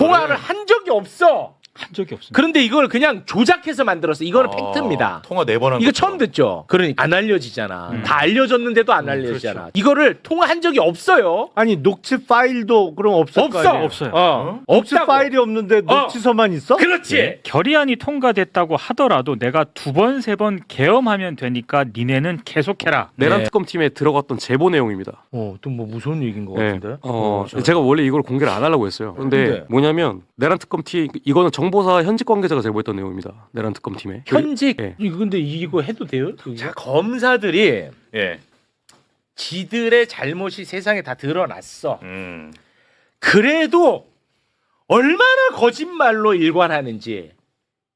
통화를 한 적이 없어. 한 적이 없습니다. 그런데 이걸 그냥 조작해서 만들었어. 이거는 팩트입니다. 통화 4번 한 이거 것처럼. 처음 듣죠. 그러니까 안 알려지잖아. 다 알려졌는데도 안 알려지잖아. 그렇죠. 이거를 통화한 적이 없어요. 아니 녹취 파일도 그럼 없을 거 없어. 아니에요? 없어요. 녹취 없다고. 파일이 없는데 녹취서만 있어? 그렇지. 예, 결의안이 통과됐다고 하더라도 내가 2번, 3번 계엄하면 되니까 니네는 계속해라. 내란 특검 팀에 들어갔던 제보 내용입니다. 또 뭐 무서운 얘기인 것 네. 같은데. 제가 원래 이걸 공개를 안 하려고 했어요. 근데 근데? 뭐냐면 내란 특검 팀 이거는 정보사 현직 관계자가 제보했던 내용입니다. 내란 특검 팀에. 현직. 예. 이거 근데 이거 해도 돼요? 자, 검사들이 예. 지들의 잘못이 세상에 다 드러났어. 그래도 얼마나 거짓말로 일관하는지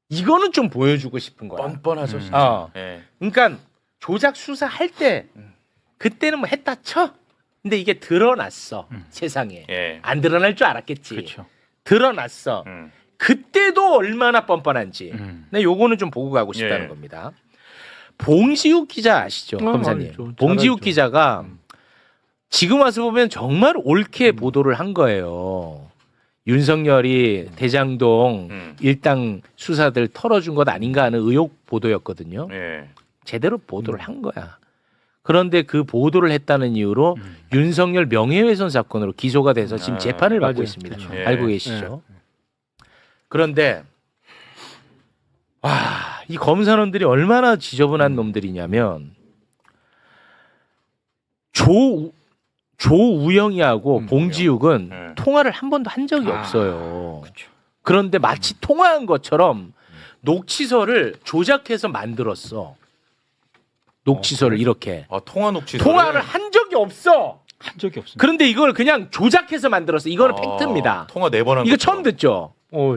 이거는 좀 보여주고 싶은 거야. 뻔뻔하죠, 진짜. 예. 그러니까 조작 수사할 때 그때는 뭐 했다 쳐. 근데 이게 드러났어. 세상에. 예. 안 드러날 줄 알았겠지. 그렇죠. 드러났어. 그때도 얼마나 뻔뻔한지. 근데 요거는 좀 보고 가고 싶다는 예. 겁니다. 봉지욱 기자 아시죠, 검사님? 알죠. 봉지욱 알죠. 기자가 지금 와서 보면 정말 옳게 보도를 한 거예요. 윤석열이 대장동 일당 수사들 털어준 것 아닌가 하는 의혹 보도였거든요. 예. 제대로 보도를 한 거야. 그런데 그 보도를 했다는 이유로 윤석열 명예훼손 사건으로 기소가 돼서 지금 재판을 받고 맞아요. 있습니다. 그렇죠. 알고 예. 계시죠? 그런데 이 검사놈들이 얼마나 지저분한 놈들이냐면 조우영이하고 봉지욱은 예. 통화를 한 번도 한 적이 없어요. 그런데 마치 통화한 것처럼 녹취서를 조작해서 만들었어. 녹취서를 이렇게. 통화 녹취. 통화를 한 적이 없어. 한 적이 없습니다. 그런데 이걸 그냥 조작해서 만들었어. 이거는 팩트입니다. 통화 4번 한 이거 것처럼. 처음 듣죠?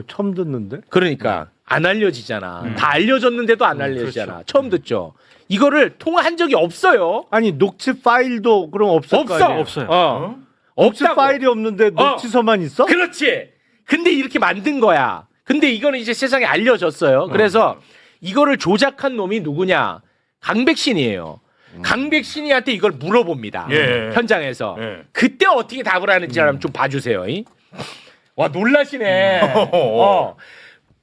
처음 듣는데? 그러니까 안 알려지잖아. 다 알려졌는데도 안 알려지잖아. 처음 듣죠? 이거를 통화한 적이 없어요. 아니 녹취 파일도 그럼 없을 거 없어. 아니에요? 없어요. 녹취 없다고. 파일이 없는데 녹취서만 있어? 그렇지. 근데 이렇게 만든 거야. 근데 이거는 이제 세상에 알려졌어요. 그래서 이거를 조작한 놈이 누구냐? 강백신이에요. 강백신이한테 이걸 물어봅니다. 예. 현장에서. 예. 그때 어떻게 답을 하는지 좀 봐주세요. 와 놀라시네.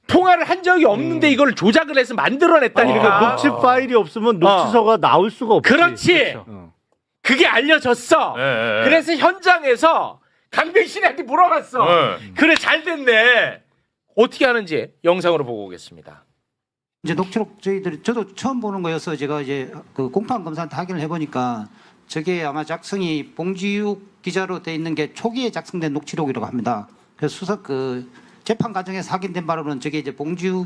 통화를 한 적이 없는데 이걸 조작을 해서 만들어냈다니까. 그러니까 녹취 파일이 없으면 녹취서가 나올 수가 없지. 그렇지. 그게 알려졌어. 예. 그래서 현장에서 강백신한테 물어봤어. 그래 잘 됐네. 어떻게 하는지 영상으로 보고 오겠습니다. 이제 녹취록 저도 처음 보는 거여서 제가 이제 그 공판 검사한테 확인을 해보니까 저게 아마 작성이 봉지욱 기자로 돼 있는 게 초기에 작성된 녹취록이라고 합니다. 그래서 재판 과정에서 확인된 바로는 저게 이제 봉지욱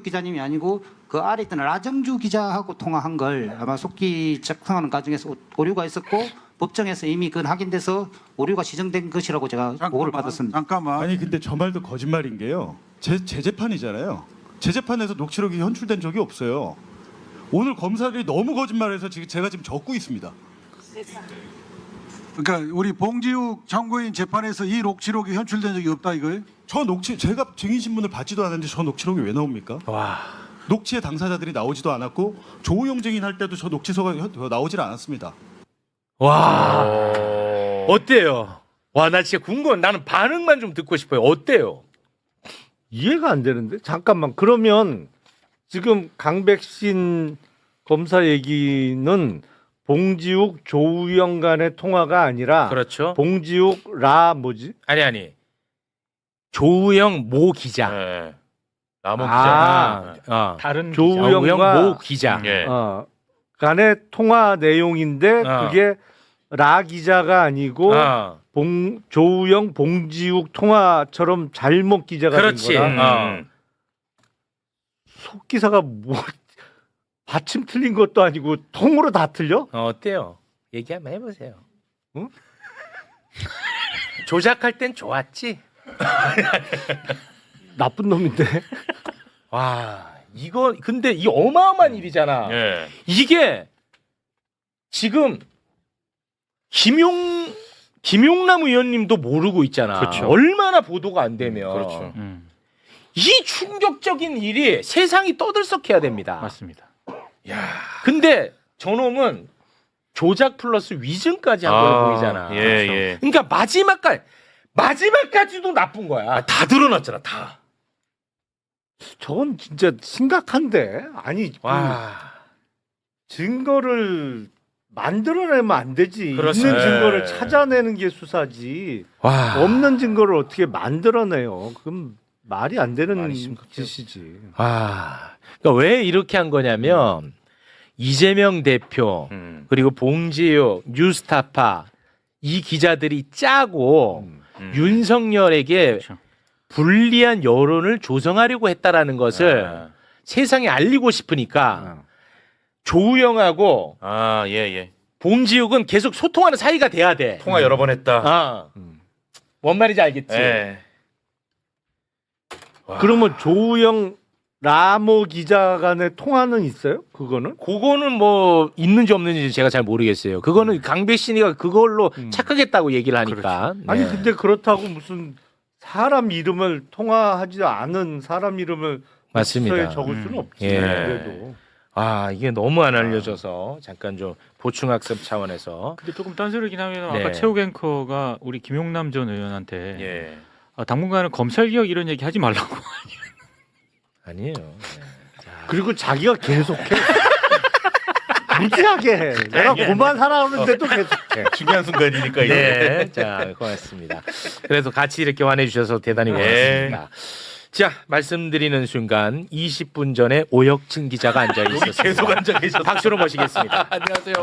기자님이 아니고 그 아래 있던 라정주 기자하고 통화한 걸 아마 속기 작성하는 과정에서 오류가 있었고 법정에서 이미 그건 확인돼서 오류가 지정된 것이라고 제가 보고를 받았습니다. 잠깐만. 아니 근데 저 말도 거짓말인 게요. 제 재판이잖아요. 제 재판에서 녹취록이 현출된 적이 없어요. 오늘 검사들이 너무 거짓말해서 제가 지금 적고 있습니다. 그러니까 우리 봉지욱 참고인 재판에서 이 녹취록이 현출된 적이 없다 이거예요? 제가 증인 신문을 받지도 않았는데 저 녹취록이 왜 나옵니까? 와. 녹취의 당사자들이 나오지도 않았고 조우영 증인 할 때도 저 녹취서가 나오질 않았습니다. 와. 어때요? 와 나 진짜 궁금해. 나는 반응만 좀 듣고 싶어요. 어때요? 이해가 안 되는데? 잠깐만. 그러면 지금 강백신 검사 얘기는 봉지욱 조우영 간의 통화가 아니라 그렇죠. 봉지욱 뭐지? 아니. 조우영 모 기자. 예. 남원 기자. 다른 조우영과 모 기자. 예. 간의 통화 내용인데 그게 라 기자가 아니고 조우영 봉지욱 통화처럼 잘못 기자가 그렇지. 된 거라. 속기사가 뭐 받침 틀린 것도 아니고 통으로 다 틀려? 어때요? 얘기 한번 해보세요. 응? 조작할 땐 좋았지. 나쁜 놈인데. 와 이거 근데 이 어마어마한 일이잖아. 예. 이게 지금 김용남 의원님도 모르고 있잖아. 그렇죠. 얼마나 보도가 안 되면. 그렇죠. 이 충격적인 일이 세상이 떠들썩해야 됩니다. 맞습니다. 근데 저놈은 조작 플러스 위증까지 한 걸 보이잖아. 예. 그러니까 마지막까지도 나쁜 거야. 다 드러났잖아, 다. 저건 진짜 심각한데. 아니 와. 증거를 만들어내면 안 되지. 그렇습니다. 있는 증거를 네. 찾아내는 게 수사지. 와. 없는 증거를 어떻게 만들어내요? 그럼 말이 안 되는 말이 심각해요. 짓이지. 와. 그러니까 왜 이렇게 한 거냐면 이재명 대표 그리고 봉지욱, 뉴스타파 이 기자들이 짜고 윤석열에게 그렇죠. 불리한 여론을 조성하려고 했다라는 것을 세상에 알리고 싶으니까 조우영하고 아, 예, 예. 봉지욱은 계속 소통하는 사이가 돼야 돼. 통화 여러 번 했다. 아. 뭔 말인지 알겠지? 예. 그러면 조우영 라모 기자 간의 통화는 있어요? 그거는? 그거는 뭐 있는지 없는지 제가 잘 모르겠어요. 그거는 강배신이가 그걸로 착각했다고 얘기를 하니까. 네. 아니 근데 그렇다고 무슨 사람 이름을 통화하지 않은 사람 이름을 맞습니다. 문서에 적을 수는 없지. 예. 그래도. 아 이게 너무 안 알려져서 잠깐 좀 보충학습 차원에서. 근데 조금 딴소리긴 하면 네. 아까 최욱 앵커가 우리 김용남 전 의원한테 예. 당분간은 검찰 개혁 이런 얘기 하지 말라고. 아니에요. 그리고 자기가 계속해. 무지하게 해. 내가 그만하라는데도 계속해. 중요한 순간이니까 이게. 네, 자 고맙습니다. 그래도 같이 이렇게 환해주셔서 대단히 고맙습니다. 자 말씀드리는 순간 20분 전에 오혁진 기자가 앉아 있었습니다. 계속 앉아 계셨어. 박수로 모시겠습니다. 안녕하세요.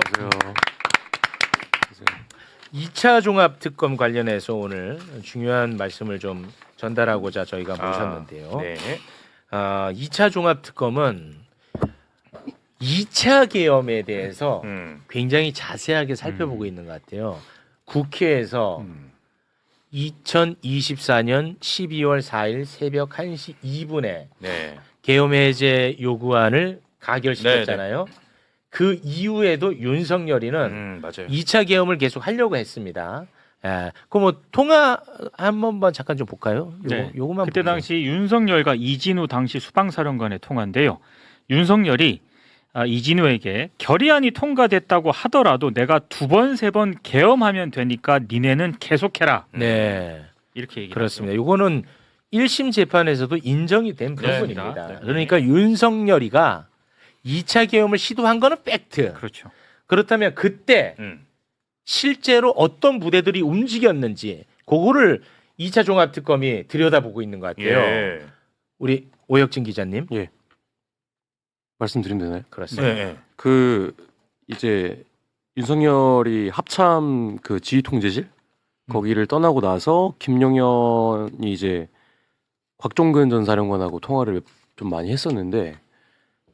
2차 종합 특검 관련해서 오늘 중요한 말씀을 좀 전달하고자 저희가 모셨는데요. 네. 2차 종합 특검은 2차 계엄에 대해서 굉장히 자세하게 살펴보고 있는 것 같아요. 국회에서 2024년 12월 4일 새벽 1시 2분에 네. 계엄 해제 요구안을 가결시켰잖아요. 그 이후에도 윤석열이는 맞아요. 2차 계엄을 계속 하려고 했습니다. 예. 그럼 뭐 통화 한 번만 잠깐 좀 볼까요? 요거만 그때 볼게요. 당시 윤석열과 이진우 당시 수방사령관의 통화인데요. 윤석열이 이진우에게 결의안이 통과됐다고 하더라도 내가 2번, 3번 계엄하면 되니까 니네는 계속해라. 네. 이렇게 얘기를 그렇습니다. 요거는 1심 재판에서도 인정이 된 부분입니다. 네. 그러니까 윤석열이가 2차 계엄을 시도한 거는 팩트. 하죠. 그렇죠. 그렇다면 그때 실제로 어떤 부대들이 움직였는지 그거를 2차 종합특검이 들여다보고 있는 것 같아요. 예. 우리 오혁진 기자님. 말씀드리면 되나요? 그렇습니다. 네. 그 이제 윤석열이 합참 그 지휘 통제실 거기를 떠나고 나서 김용현이 이제 곽종근 전 사령관하고 통화를 좀 많이 했었는데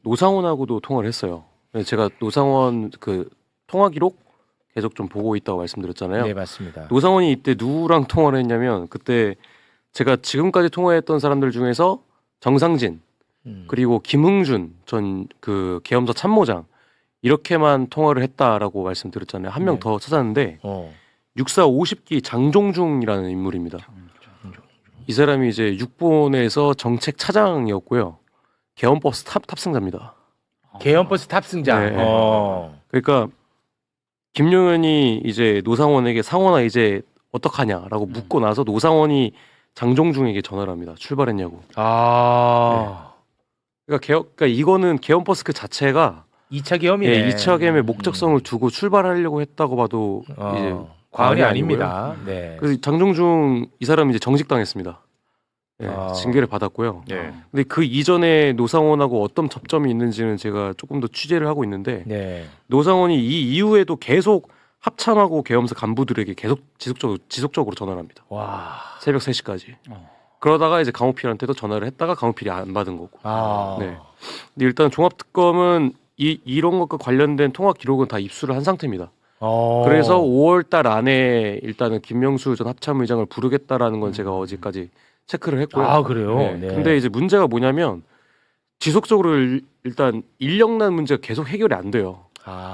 노상원하고도 통화를 했어요. 그래서 제가 노상원 그 통화 기록 계속 좀 보고 있다고 말씀드렸잖아요. 네, 맞습니다. 노상원이 이때 누구랑 통화를 했냐면 그때 제가 지금까지 통화했던 사람들 중에서 정상진 그리고 김흥준 전 그 계엄사 참모장 이렇게만 통화를 했다라고 말씀드렸잖아요. 한 명 네. 더 찾았는데 64 50기 장종중이라는 인물입니다. 이 사람이 이제 육본에서 정책 차장이었고요. 계엄버스 탑승자입니다. 계엄버스 탑승자. 네. 그러니까 김용현이 이제 노상원에게 상원아 이제 어떡하냐라고 묻고 나서 노상원이 장종중에게 전화를 합니다. 출발했냐고. 그러니까 이거는 계엄버스 그 자체가 2차 계엄이네. 2차 계엄의 목적성을 두고 출발하려고 했다고 봐도 이제 과언이 아니고요. 아닙니다. 네. 그래서 장종중 이 사람이 이제 정직당했습니다. 징계를 받았고요. 네. 근데 그 이전에 노상원하고 어떤 접점이 있는지는 제가 조금 더 취재를 하고 있는데 네. 노상원이 이 이후에도 계속 합참하고 계엄사 간부들에게 계속 지속적으로 전화를 합니다. 와. 새벽 3시까지. 그러다가 이제 강호필한테도 전화를 했다가 강호필이 안 받은 거고. 네. 근데 일단 종합특검은 이런 것과 관련된 통화 기록은 다 입수를 한 상태입니다. 그래서 5월달 안에 일단은 김명수 전 합참의장을 부르겠다라는 건 제가 어제까지 체크를 했고요. 아, 그래요? 네. 네. 근데 이제 문제가 뭐냐면 지속적으로 일단 인력난 문제가 계속 해결이 안 돼요.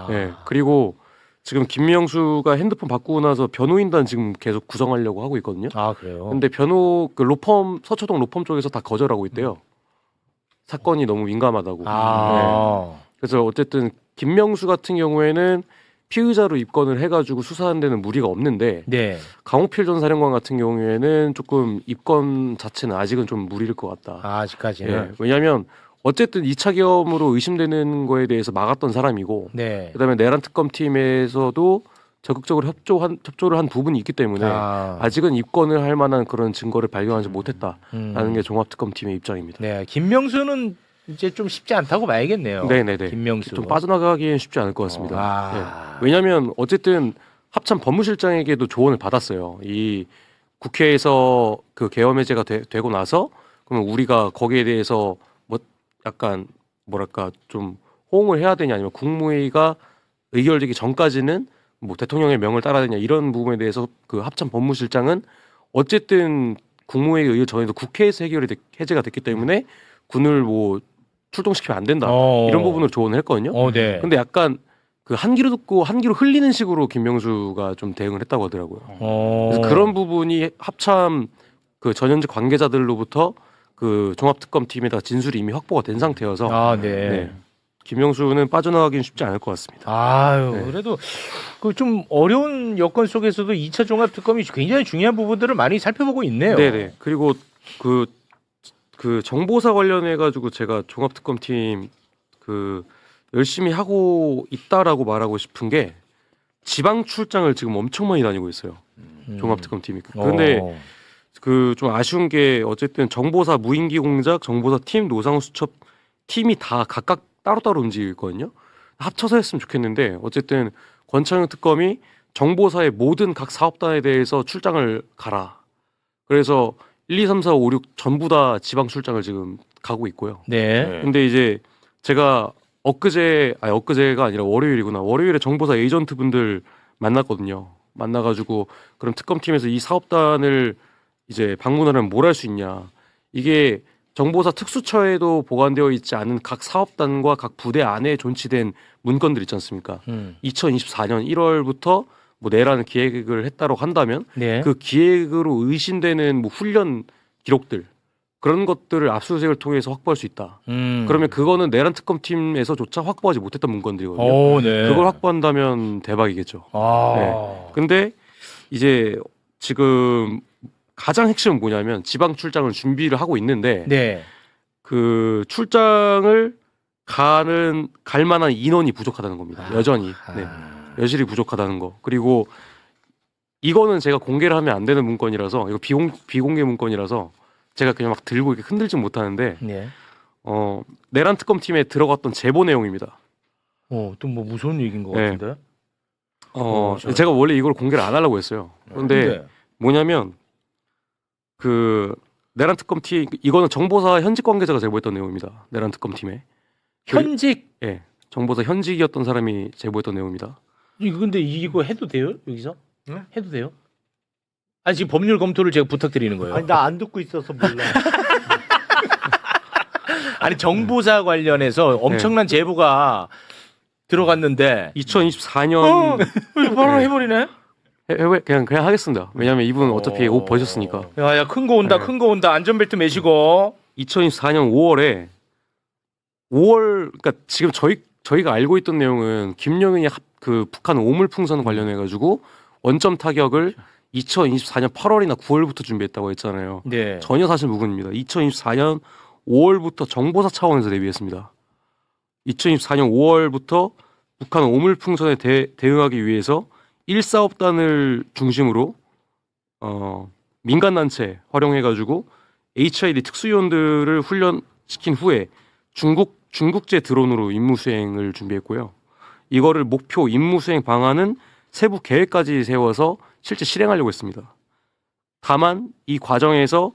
네. 그리고 지금 김명수가 핸드폰 바꾸고 나서 변호인단 지금 계속 구성하려고 하고 있거든요. 그래요? 근데 그 로펌 서초동 로펌 쪽에서 다 거절하고 있대요. 사건이 너무 민감하다고. 네. 그래서 어쨌든 김명수 같은 경우에는 피의자로 입건을 해가지고 수사하는 데는 무리가 없는데 네. 강호필 전 사령관 같은 경우에는 조금 입건 자체는 아직은 좀 무리일 것 같다. 아직까지는. 예, 왜냐하면 어쨌든 2차 계엄으로 의심되는 거에 대해서 막았던 사람이고 네. 그다음에 내란 특검팀에서도 적극적으로 협조를 한 부분이 있기 때문에 아직은 입건을 할 만한 그런 증거를 발견하지 못했다라는 게 종합특검팀의 입장입니다. 네. 김명수는 이제 좀 쉽지 않다고 봐야겠네요. 네네네. 김명수. 좀 빠져나가기엔 쉽지 않을 것 같습니다. 아. 네. 왜냐하면 어쨌든 합참 법무실장에게도 조언을 받았어요. 이 국회에서 그 계엄 해제가 되고 나서 그러면 우리가 거기에 대해서 뭐 약간 뭐랄까 좀 호응을 해야 되냐 아니면 국무회의가 의결되기 전까지는 뭐 대통령의 명을 따라야 되냐 이런 부분에 대해서 그 합참 법무실장은 어쨌든 국무회의 의결 전에도 국회에서 해제가 됐기 때문에 군을 뭐 출동시키면 안 된다 이런 부분으로 조언을 했거든요. 네. 근데 약간 그 한 귀로 듣고 한 귀로 흘리는 식으로 김명수가 좀 대응을 했다고 하더라고요. 그래서 그런 부분이 합참 그 전현직 관계자들로부터 그 종합특검팀에다 진술이 이미 확보가 된 상태여서 네. 김명수는 빠져나가기는 쉽지 않을 것 같습니다. 아유, 네. 그래도 그 좀 어려운 여건 속에서도 2차 종합특검이 굉장히 중요한 부분들을 많이 살펴보고 있네요. 네네. 그리고 그 정보사 관련해 가지고 제가 종합특검팀 그 열심히 하고 있다라고 말하고 싶은 게 지방 출장을 지금 엄청 많이 다니고 있어요. 종합특검팀이. 그런데 그 좀 아쉬운 게 어쨌든 정보사 무인기 공작, 정보사 팀, 노상훈 수첩 팀이 다 각각 따로따로 움직이거든요. 합쳐서 했으면 좋겠는데 어쨌든 권창용 특검이 정보사의 모든 각 사업단에 대해서 출장을 가라. 그래서 1, 2, 3, 4, 5, 6 전부 다 지방 출장을 지금 가고 있고요. 네. 근데 이제 제가 엊그제가 아니라 월요일이구나. 월요일에 정보사 에이전트 분들 만났거든요. 만나가지고 그럼 특검팀에서 이 사업단을 이제 방문하려면 뭘 할 수 있냐. 이게 정보사 특수처에도 보관되어 있지 않은 각 사업단과 각 부대 안에 존치된 문건들 있지 않습니까? 2024년 1월부터 뭐 내라는 기획을 했다고 한다면 네. 그 기획으로 의심되는 뭐 훈련 기록들 그런 것들을 압수수색을 통해서 확보할 수 있다. 그러면 그거는 내란 특검팀에서조차 확보하지 못했던 문건들이거든요. 네. 그걸 확보한다면 대박이겠죠. 네. 근데 이제 지금 가장 핵심은 뭐냐면 지방 출장을 준비를 하고 있는데 네. 그 출장을 갈 만한 인원이 부족하다는 겁니다. 여전히. 네. 여실히 부족하다는 거. 그리고 이거는 제가 공개를 하면 안 되는 문건이라서 이거 비공개 문건이라서 제가 그냥 막 들고 이렇게 흔들진 못하는데 네. 내란 특검팀에 들어갔던 제보 내용입니다. 또 뭐 무서운 얘기인 것 네. 같은데. 제가 원래 이걸 공개를 안 하려고 했어요. 근데 뭐냐면 그 내란 특검팀 이거는 정보사 현직 관계자가 제보했던 내용입니다. 내란 특검팀에 현직. 예, 정보사 현직이었던 사람이 제보했던 내용입니다. 이거 근데 이거 해도 돼요? 여기서? 네? 해도 돼요? 아니 지금 법률 검토를 제가 부탁드리는 거예요. 아니 나 안 듣고 있어서 몰라. 아니 정보사 관련해서 엄청난 제보가 들어갔는데 2024년 바로 해버리네. 그냥 하겠습니다. 왜냐하면 이분 어차피 옷 벗었으니까. 야야 큰 거 온다, 네. 큰 거 온다. 안전벨트 매시고. 2024년 5월 그러니까 지금 저희가 알고 있던 내용은 김영은이 그 북한 오물풍선 관련해 가지고 원점 타격을 2024년 8월이나 9월부터 준비했다고 했잖아요. 네. 전혀 사실 무근입니다. 2024년 5월부터 정보사 차원에서 대비했습니다. 2024년 5월부터 북한 오물풍선에 대응하기 위해서 1사업단을 중심으로 민간단체 활용해가지고 HID 특수요원들을 훈련시킨 후에 중국제 드론으로 임무 수행을 준비했고요. 이거를 목표 임무 수행 방안은 세부 계획까지 세워서 실제 실행하려고 했습니다. 다만 이 과정에서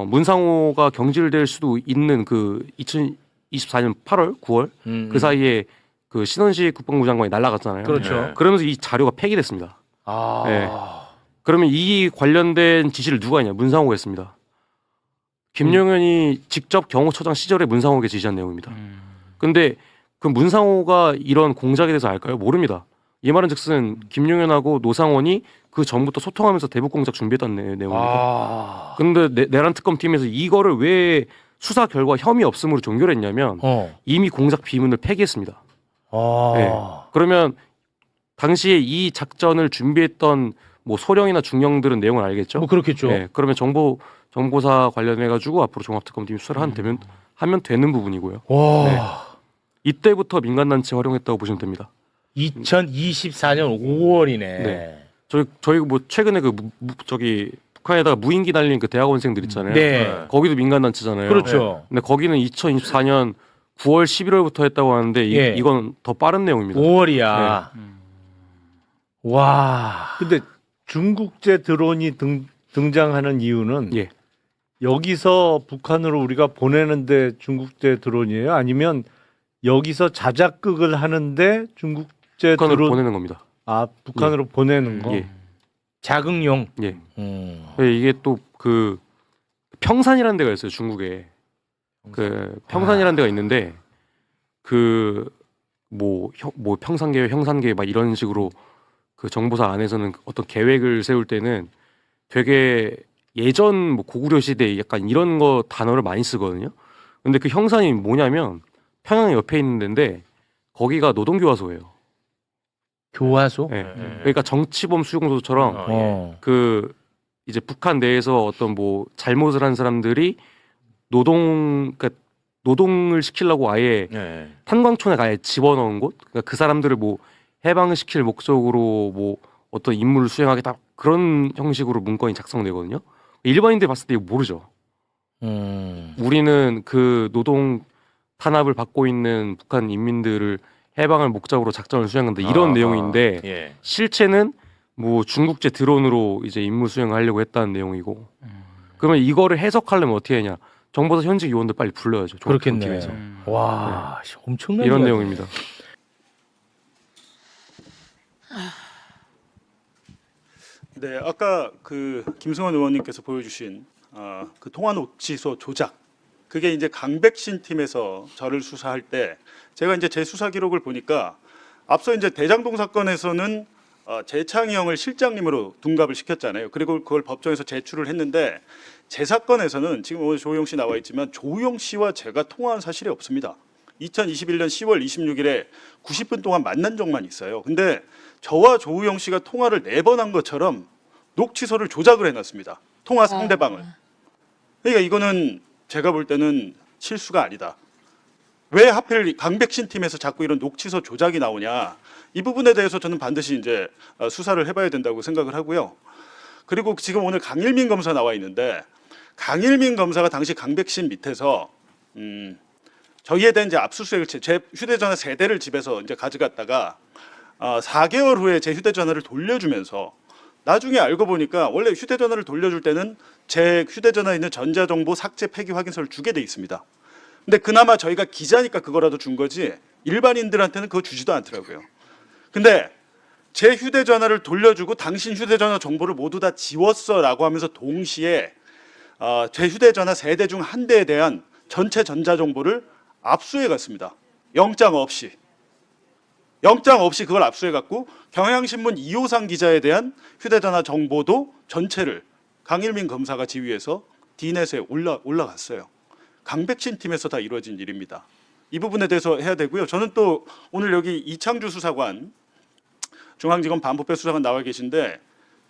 문상호가 경질될 수도 있는 그 2024년 8월, 9월 그 사이에 그 신원식 국방부 장관이 날아갔잖아요. 그렇죠. 네. 그러면서 이 자료가 폐기됐습니다. 아. 네. 그러면 이 관련된 지시를 누가 했냐? 문상호가 했습니다. 김용현이 직접 경호처장 시절에 문상호에게 지시한 내용입니다. 근데 그 문상호가 이런 공작에 대해서 알까요? 모릅니다. 이 말은즉슨 김용현하고 노상원이 그 전부터 소통하면서 대북 공작 준비했던 내용입니다. 근데 내란 특검팀에서 이거를 왜 수사 결과 혐의 없음으로 종결을 했냐면 이미 공작 비문을 폐기했습니다. 네. 그러면 당시에 이 작전을 준비했던 뭐 소령이나 중령들은 내용을 알겠죠. 뭐 그렇겠죠. 네, 그러면 정보사 관련해 가지고 앞으로 종합특검팀이 수사를 하면 되는 부분이고요. 와. 네. 이때부터 민간단체 활용했다고 보시면 됩니다. 2024년 5월이네. 네. 저희 뭐 최근에 저기 북한에다가 무인기 날린 그 대학원생들 있잖아요. 네. 거기도 민간단체잖아요. 그렇죠. 근데 거기는 2024년 9월 11월부터 했다고 하는데 예. 이건 더 빠른 내용입니다. 5월이야. 와. 근데 중국제 드론이 등장하는 이유는 예. 여기서 북한으로 우리가 보내는데 중국제 드론이에요? 아니면 여기서 자작극을 하는데 중국제 북한으로 드론 보내는 겁니다. 북한으로 보내는 거. 예. 자극용. 예. 이게 또 그 평산이라는 데가 있어요, 중국에. 그 평산이라는 데가 있는데 그 뭐 평산계획, 형산계획 막 이런 식으로 그 정보사 안에서는 어떤 계획을 세울 때는 되게 예전 뭐 고구려 시대 약간 이런 거 단어를 많이 쓰거든요. 근데 그 형산이 뭐냐면 평양 옆에 있는 데인데 거기가 노동교화소예요. 교화소? 네. 그러니까 정치범 수용소처럼 그 이제 북한 내에서 어떤 뭐 잘못을 한 사람들이 그러니까 노동을 시키려고 아예 네. 탄광촌에 아예 집어넣은 곳, 그러니까 그 사람들을 뭐 해방을 시킬 목적으로 뭐 어떤 임무를 수행하겠다 그런 형식으로 문건이 작성되거든요. 일반인들 봤을 때 이거 모르죠. 우리는 그 노동 탄압을 받고 있는 북한 인민들을 해방을 목적으로 작전을 수행한다 이런 내용인데 예. 실체는 뭐 중국제 드론으로 이제 임무 수행을 하려고 했다는 내용이고 그러면 이거를 해석하려면 어떻게 하냐? 정보사 현직 요원들 빨리 불러야죠. 그렇겠네. 종합특검팀에서. 와, 엄청난 이런 이야기. 내용입니다. 네, 아까 그 김승원 의원님께서 보여주신 그 통화 녹취소 조작, 그게 이제 강백신 팀에서 저를 수사할 때 제가 이제 제 수사 기록을 보니까 앞서 이제 대장동 사건에서는 재창희 형을 실장님으로 둔갑을 시켰잖아요. 그리고 그걸 법정에서 제출을 했는데 제 사건에서는 지금 오늘 조우영 씨 나와 있지만 조우영 씨와 제가 통화한 사실이 없습니다. 2021년 10월 26일에 90분 동안 만난 적만 있어요. 근데 저와 조우영 씨가 통화를 4번 한 것처럼 녹취소를 조작을 해놨습니다. 통화 상대방을. 그러니까 이거는 제가 볼 때는 실수가 아니다. 왜 하필 강백신 팀에서 자꾸 이런 녹취소 조작이 나오냐. 이 부분에 대해서 저는 반드시 이제 수사를 해봐야 된다고 생각을 하고요. 그리고 지금 오늘 강일민 검사 나와 있는데 강일민 검사가 당시 강백신 밑에서 저희에 대한 이제 압수수색을 제 휴대전화 3대를 집에서 이제 가져갔다가 4개월 후에 제 휴대전화를 돌려주면서 나중에 알고 보니까 원래 휴대전화를 돌려줄 때는 제 휴대전화에 있는 전자정보 삭제 폐기 확인서를 주게 돼 있습니다. 근데 그나마 저희가 기자니까 그거라도 준 거지 일반인들한테는 그거 주지도 않더라고요. 근데 제 휴대전화를 돌려주고 당신 휴대전화 정보를 모두 다 지웠어라고 하면서 동시에 제 휴대전화 3대 중 1대에 대한 전체 전자정보를 압수해 갔습니다. 영장 없이 그걸 압수해 갖고 경향신문 이호상 기자에 대한 휴대전화 정보도 전체를 강일민 검사가 지휘해서 D넷에 올라갔어요. 강백신 팀에서 다 이루어진 일입니다. 이 부분에 대해서 해야 되고요. 저는 또 오늘 여기 이창주 수사관, 중앙지검 반부패 수사관 나와 계신데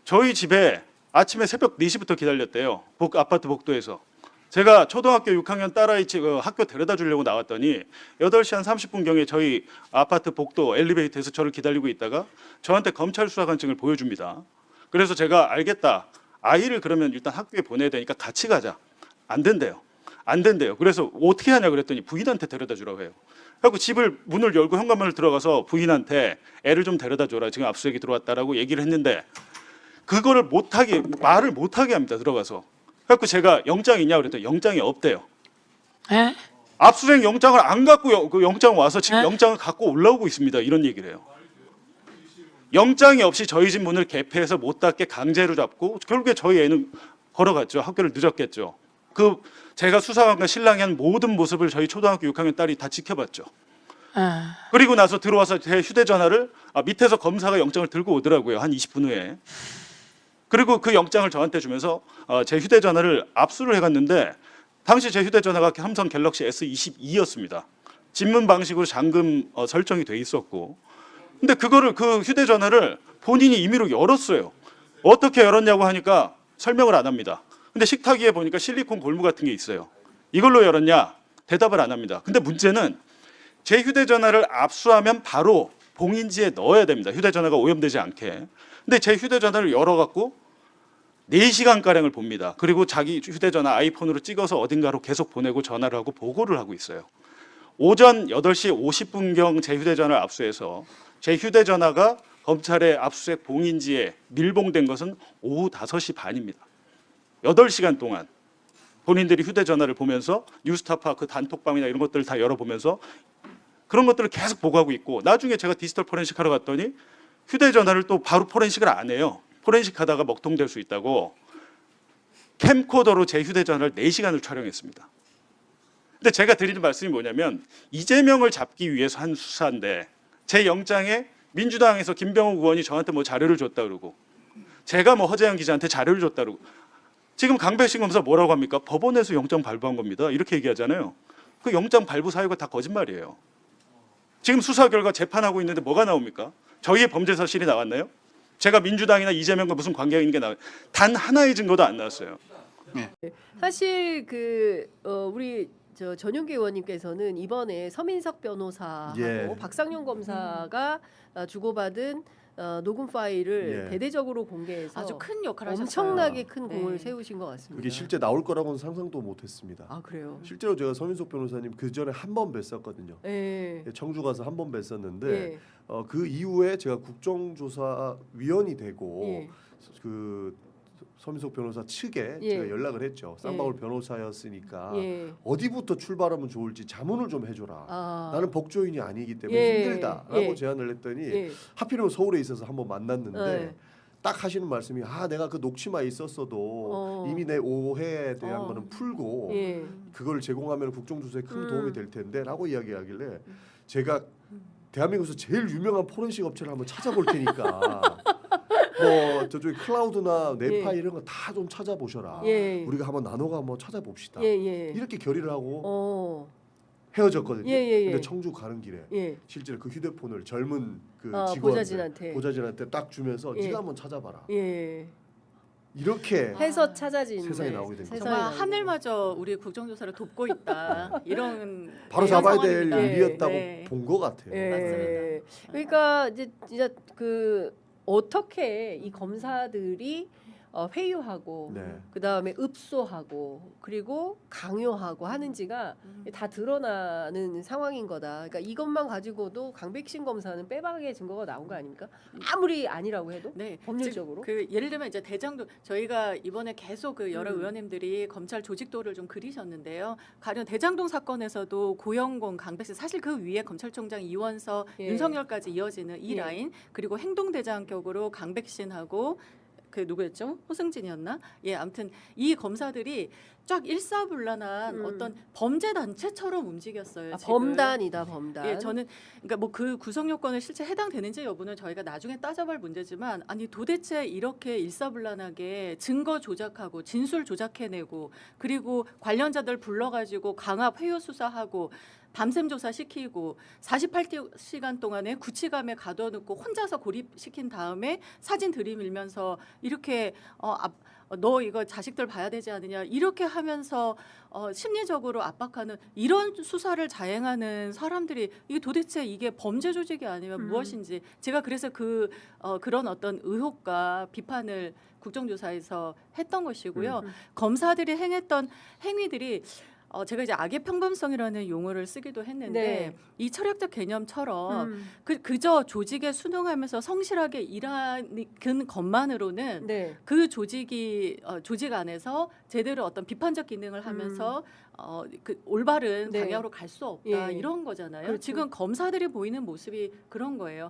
저희 집에 아침에 새벽 4시부터 기다렸대요. 아파트 복도에서. 제가 초등학교 6학년 딸아이 학교 데려다 주려고 나왔더니 8시 한 30분경에 저희 아파트 복도 엘리베이터에서 저를 기다리고 있다가 저한테 검찰 수사관증을 보여줍니다. 그래서 제가 알겠다. 아이를 그러면 일단 학교에 보내야 되니까 같이 가자. 안 된대요. 그래서 어떻게 하냐 그랬더니 부인한테 데려다 주라고 해요. 그래서 집을 문을 열고 현관문을 들어가서 부인한테 애를 좀 데려다 줘라. 지금 압수수색이 들어왔다라고 얘기를 했는데 그거를 말을 못하게 합니다. 들어가서. 그래서 제가 영장이 있냐 그랬더니 영장이 없대요. 에? 압수수색 영장을 안 갖고 그 영장 와서 지금 영장을 갖고 올라오고 있습니다. 이런 얘기를 해요. 영장이 없이 저희 집 문을 개폐해서 못 닫게 강제로 잡고 결국에 저희 애는 걸어갔죠. 학교를 늦었겠죠. 제가 수사관과 신랑이 한 모든 모습을 저희 초등학교 6학년 딸이 다 지켜봤죠. 그리고 나서 들어와서 제 휴대전화를 밑에서 검사가 영장을 들고 오더라고요. 한 20분 후에. 그리고 그 영장을 저한테 주면서 제 휴대전화를 압수를 해갔는데 당시 제 휴대전화가 삼성 갤럭시 S22였습니다. 집문 방식으로 잠금 설정이 돼 있었고 근데 그거를 그 휴대전화를 본인이 임의로 열었어요. 어떻게 열었냐고 하니까 설명을 안 합니다. 근데 식탁 위에 보니까 실리콘 골무 같은 게 있어요. 이걸로 열었냐? 대답을 안 합니다. 근데 문제는 제 휴대전화를 압수하면 바로 봉인지에 넣어야 됩니다. 휴대전화가 오염되지 않게. 근데 제 휴대전화를 열어갖고 4시간가량을 봅니다. 그리고 자기 휴대전화 아이폰으로 찍어서 어딘가로 계속 보내고 전화를 하고 보고를 하고 있어요. 오전 8시 50분경 제 휴대전화를 압수해서 제 휴대전화가 검찰의 압수수색 봉인지에 밀봉된 것은 오후 5시 반입니다. 8시간 동안 본인들이 휴대전화를 보면서 뉴스타파 그 단톡방이나 이런 것들을 다 열어보면서 그런 것들을 계속 보고하고 있고, 나중에 제가 디지털 포렌식 하러 갔더니 휴대전화를 또 바로 포렌식을 안 해요. 포렌식 하다가 먹통될 수 있다고 캠코더로 제 휴대전화를 4시간을 촬영했습니다. 근데 제가 드리는 말씀이 뭐냐면, 이재명을 잡기 위해서 한 수사인데 제 영장에 민주당에서 김병욱 의원이 저한테 뭐 자료를 줬다 그러고, 제가 뭐 허재한 기자한테 자료를 줬다 그러고, 지금 강백신 검사 뭐라고 합니까? 법원에서 영장 발부한 겁니다. 이렇게 얘기하잖아요. 그 영장 발부 사유가 다 거짓말이에요. 지금 수사 결과 재판하고 있는데 뭐가 나옵니까? 저희의 범죄 사실이 나왔나요? 제가 민주당이나 이재명과 무슨 관계가 있는 게 나와요? 단 하나의 증거도 안 나왔어요. 사실 우리 전용기 의원님께서는 이번에 서민석 변호사하고 예. 박상용 검사가 주고받은 녹음 파일을 예. 대대적으로 공개해서 아주 큰 역할을 하셨어요. 엄청나게 큰 네. 공을 세우신 것 같습니다. 그게 실제 나올 거라고는 상상도 못했습니다. 아 그래요? 실제로 제가 서민석 변호사님 그 전에 한 번 뵀었거든요. 예. 청주 가서 한 번 뵀었는데 예. 그 이후에 제가 국정조사위원이 되고 예. 그 서민석 변호사 측에 예. 제가 연락을 했죠. 쌍방울 변호사였으니까 예. 어디부터 출발하면 좋을지 자문을 좀 해줘라. 아. 나는 복조인이 아니기 때문에 예. 힘들다라고 예. 제안을 했더니 예. 하필이면 서울에 있어서 한번 만났는데 예. 딱 하시는 말씀이 내가 그 녹취만 있었어도 이미 내 오해에 대한 거는 풀고 예. 그걸 제공하면 국정조사에 큰 도움이 될 텐데라고 이야기하길래 제가 대한민국에서 제일 유명한 포렌식 업체를 한번 찾아볼 테니까 뭐 저쪽에 클라우드나 네파 이런 거 다 좀 찾아보셔라. 예. 우리가 한번 나눠가 한번 찾아봅시다. 예. 이렇게 결의를 하고 어. 헤어졌거든요. 예. 근데 청주 가는 길에 예. 실제로 그 휴대폰을 젊은 그 보좌진한테. 보좌진한테 딱 주면서 예. 네가 한번 찾아봐라. 예. 이렇게 해서 찾아진 세상에 나오게 된 세상에 거죠. 정말 나오게 하늘마저 우리 국정조사를 돕고 있다. 이런 바로 이런 잡아야 될 상황입니다. 일이었다고 네. 본 것 같아요. 예. 맞습니다. 그러니까 이제 진짜 어떻게 이 검사들이 회유하고 네. 그다음에 읍소하고 그리고 강요하고 하는지가 다 드러나는 상황인 거다. 그러니까 이것만 가지고도 강백신 검사는 빼박의 증거가 나온 거 아닙니까? 아무리 아니라고 해도 네, 법률적으로. 그 예를 들면 이제 대장동 저희가 이번에 계속 그 여러 의원님들이 검찰 조직도를 좀 그리셨는데요. 가령 대장동 사건에서도 고영곤, 강백신 사실 그 위에 검찰총장 이원서, 예. 윤석열까지 이어지는 이 예. 라인 그리고 행동대장격으로 강백신하고 그 누구였죠? 호승진이었나? 예, 아무튼 이 검사들이 쫙 일사불란한 어떤 범죄 단체처럼 움직였어요. 지금. 범단이다, 범단. 예, 저는 그러니까 뭐 그 구성 요건을 실제 해당되는지 여부는 저희가 나중에 따져볼 문제지만 아니 도대체 이렇게 일사불란하게 증거 조작하고 진술 조작해내고 그리고 관련자들 불러가지고 강압 회유 수사하고 밤샘 조사시키고 48시간 동안에 구치감에 가둬놓고 혼자서 고립시킨 다음에 사진 들이밀면서 이렇게 너 이거 자식들 봐야 되지 않느냐 이렇게 하면서 심리적으로 압박하는 이런 수사를 자행하는 사람들이 이게 도대체 이게 범죄 조직이 아니면 무엇인지 제가 그래서 그런 어떤 의혹과 비판을 국정조사에서 했던 것이고요. 검사들이 행했던 행위들이 제가 이제 악의 평범성이라는 용어를 쓰기도 했는데 네. 이 철학적 개념처럼 그저 조직에 순응하면서 성실하게 일하는 것만으로는 네. 그 조직 안에서 제대로 어떤 비판적 기능을 하면서 그 올바른 네. 방향으로 갈 수 없다 예. 이런 거잖아요. 그렇죠. 지금 검사들이 보이는 모습이 그런 거예요.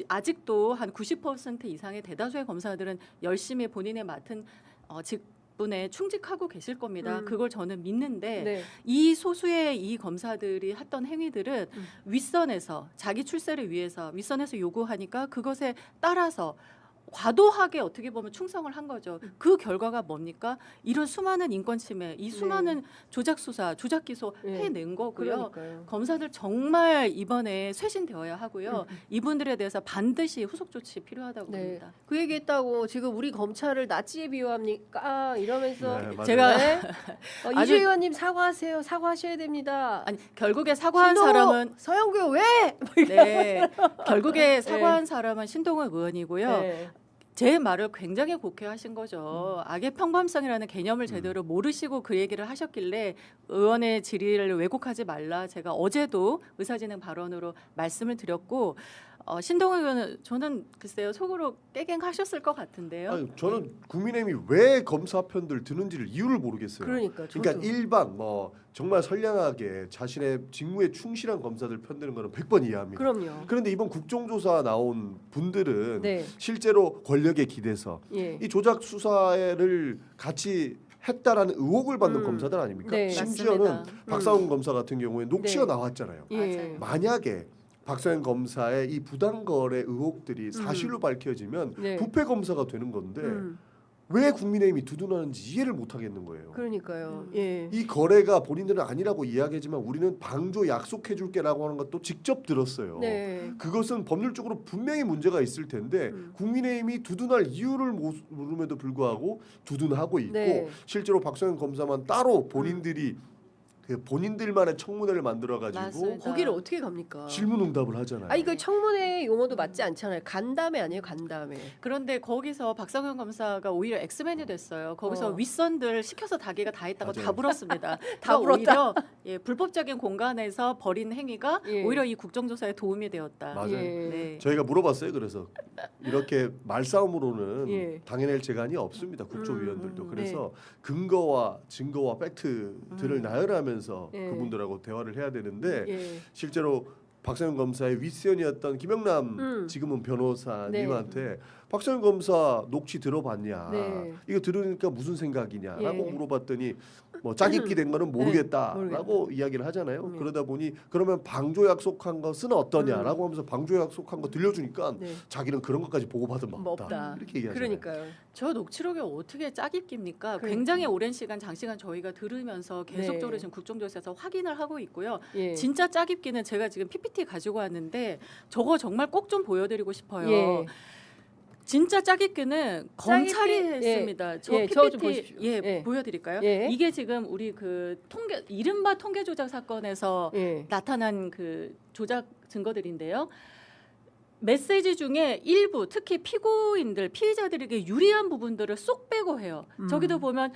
아직도 한 90% 이상의 대다수의 검사들은 열심히 본인의 맡은 직분에 충직하고 계실 겁니다. 그걸 저는 믿는데 네. 이 소수의 이 검사들이 했던 행위들은 윗선에서 자기 출세를 위해서 윗선에서 요구하니까 그것에 따라서 과도하게 어떻게 보면 충성을 한 거죠. 그 결과가 뭡니까? 이런 수많은 인권 침해, 이 수많은 조작 수사, 조작 기소 해낸 거고요. 그러니까요. 검사들 정말 이번에 쇄신되어야 하고요. 이분들에 대해서 반드시 후속 조치 필요하다고 봅니다. 그 얘기했다고 지금 우리 검찰을 나치에 비유합니까? 이러면서 네, 맞아요. 제가 아주- 이주 의원님 사과하세요. 사과하셔야 됩니다. 아니 결국에 사과한 신동욱, 사람은 서영교 왜? 네 결국에 사과한 사람은 신동욱 의원이고요. 네. 제 말을 굉장히 곡해하신 거죠. 악의 평범성이라는 개념을 제대로 모르시고 그 얘기를 하셨길래 의원의 질의를 왜곡하지 말라 제가 어제도 의사진행 발언으로 말씀을 드렸고 신동욱 의원은 저는 글쎄요 속으로 깨갱하셨을 것 같은데요. 아니, 저는 국민의힘이 왜 검사 편들 드는지를 이유를 모르겠어요. 그러니까 저도. 그러니까 일반 뭐 정말 선량하게 자신의 직무에 충실한 검사들 편드는 거는 100번 이해합니다. 그럼요. 그런데 이번 국정조사 나온 분들은 네. 실제로 권력에 기대서 예. 이 조작 수사를 같이 했다라는 의혹을 받는 검사들 아닙니까? 네. 심지어는 맞습니다. 박상훈 검사 같은 경우에 녹취가 네. 나왔잖아요. 예. 만약에 박상현 검사의 이 부당 거래 의혹들이 사실로 밝혀지면 네. 부패 검사가 되는 건데 음. 왜 국민의힘이 두둔하는지 이해를 못 하겠는 거예요. 그러니까요. 예. 이 거래가 본인들은 아니라고 이야기하지만 우리는 방조 약속해줄게라고 하는 것도 직접 들었어요. 네. 그것은 법률적으로 분명히 문제가 있을 텐데 국민의힘이 두둔할 이유를 모름에도 불구하고 두둔하고 있고 네. 실제로 박상현 검사만 따로 본인들이 그 본인들만의 청문회를 만들어 가지고 맞습니다. 거기를 어떻게 갑니까? 질문응답을 하잖아요. 아 이거 청문회 용어도 맞지 않잖아요. 간담회 아니에요, 간담회. 그런데 거기서 박상현 검사가 오히려 엑스맨이 됐어요. 거기서 윗선들 시켜서 다기가 다 했다고 맞아요. 다 불었습니다. 다 그러니까 불었다. 오히려 예, 불법적인 공간에서 벌인 행위가 예. 오히려 이 국정조사에 도움이 되었다. 맞아요. 예. 네. 저희가 물어봤어요. 그래서 이렇게 말싸움으로는 예. 당해낼 재간이 없습니다. 국조위원들도. 그래서 네. 근거와 증거와 팩트들을 나열하면서 예. 그분들하고 대화를 해야 되는데 예. 실제로 박상현 검사의 윗선이었던 김영남 지금은 변호사님한테 박상현 검사 녹취 들어봤냐? 네. 이거 들으니까 무슨 생각이냐라고 예. 물어봤더니 뭐 짜깁기 된 거는 모르겠다라고 네, 이야기를 하잖아요. 그러다 보니 그러면 방조 약속한 것은 어떠냐라고 하면서 방조 약속한 거 들려주니까 네. 자기는 그런 것까지 보고받은 바 뭐 없다. 없다. 이렇게 얘기하잖아요. 그러니까요. 저 녹취록이 어떻게 짜깁깁니까? 그러니까. 굉장히 오랜 시간, 장시간 저희가 들으면서 계속적으로 네. 지금 국정조사에서 확인을 하고 있고요. 예. 진짜 짜깁기는 제가 지금 PPT 가지고 왔는데 저거 정말 꼭 좀 보여드리고 싶어요. 예. 진짜 짜깁기는 검찰이 짜깁기? 했습니다. 저 예, 저거 좀 PPT 보십시오. 예, 예. 보여드릴까요? 예. 이게 지금 우리 그 이른바 통계 조작 사건에서 예. 나타난 그 조작 증거들인데요. 메시지 중에 일부 특히 피고인들 피의자들에게 유리한 부분들을 쏙 빼고 해요. 저기도 보면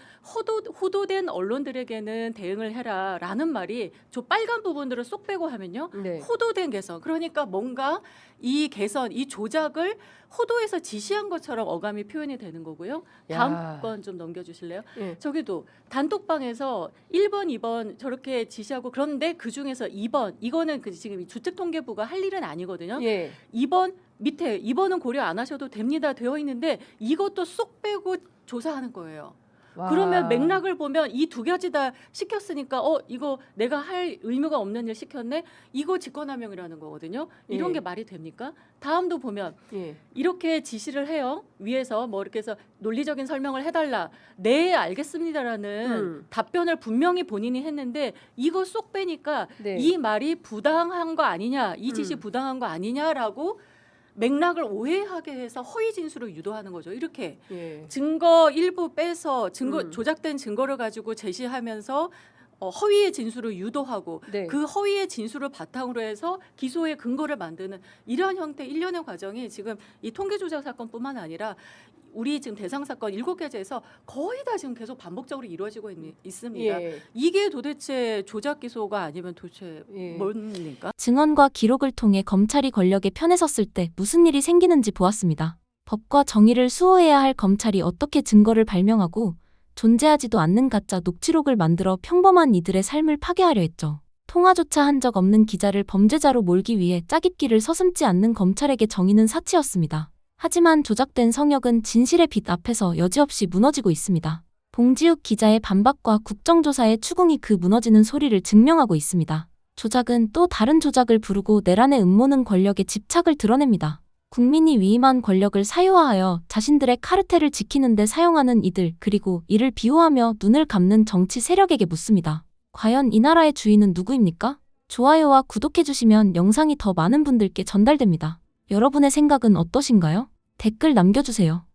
호도된 언론들에게는 대응을 해라라는 말이 저 빨간 부분들을 쏙 빼고 하면요. 네. 호도된 개선. 그러니까 뭔가 이 개선, 이 조작을 호도에서 지시한 것처럼 어감이 표현이 되는 거고요. 다음 야. 건 좀 넘겨주실래요? 예. 저기도 단톡방에서 1번, 2번 저렇게 지시하고 그런데 그 중에서 2번 이거는 그 지금 주택통계부가 할 일은 아니거든요. 예. 2번 밑에 2번은 고려 안 하셔도 됩니다 되어 있는데 이것도 쏙 빼고 조사하는 거예요. 와. 그러면 맥락을 보면 이 두 가지 다 시켰으니까 이거 내가 할 의무가 없는 일 시켰네. 이거 직권남용이라는 거거든요. 이런 예. 게 말이 됩니까? 다음도 보면 예. 이렇게 지시를 해요. 위에서 뭐 이렇게 해서 논리적인 설명을 해달라. 네 알겠습니다라는 답변을 분명히 본인이 했는데 이거 쏙 빼니까 네. 이 말이 부당한 거 아니냐, 이 지시 부당한 거 아니냐라고 맥락을 오해하게 해서 허위 진술을 유도하는 거죠. 이렇게 예. 증거 일부 빼서 조작된 증거를 가지고 제시하면서 허위의 진술을 유도하고 네. 그 허위의 진술을 바탕으로 해서 기소의 근거를 만드는 이러한 형태 일련의 과정이 지금 이 통계 조작 사건뿐만 아니라 우리 지금 대상 사건 7개제에서 거의 다 지금 계속 반복적으로 이루어지고 있습니다. 예. 이게 도대체 조작 기소가 아니면 도대체 예. 뭡니까? 증언과 기록을 통해 검찰이 권력의 편에 섰을 때 무슨 일이 생기는지 보았습니다. 법과 정의를 수호해야 할 검찰이 어떻게 증거를 발명하고 존재하지도 않는 가짜 녹취록을 만들어 평범한 이들의 삶을 파괴하려 했죠. 통화조차 한 적 없는 기자를 범죄자로 몰기 위해 짜깁기를 서슴지 않는 검찰에게 정의는 사치였습니다. 하지만 조작된 성역은 진실의 빛 앞에서 여지없이 무너지고 있습니다. 봉지욱 기자의 반박과 국정조사의 추궁이 그 무너지는 소리를 증명하고 있습니다. 조작은 또 다른 조작을 부르고 내란의 음모는 권력의 집착을 드러냅니다. 국민이 위임한 권력을 사유화하여 자신들의 카르텔을 지키는데 사용하는 이들, 그리고 이를 비호하며 눈을 감는 정치 세력에게 묻습니다. 과연 이 나라의 주인은 누구입니까? 좋아요와 구독해주시면 영상이 더 많은 분들께 전달됩니다. 여러분의 생각은 어떠신가요? 댓글 남겨주세요.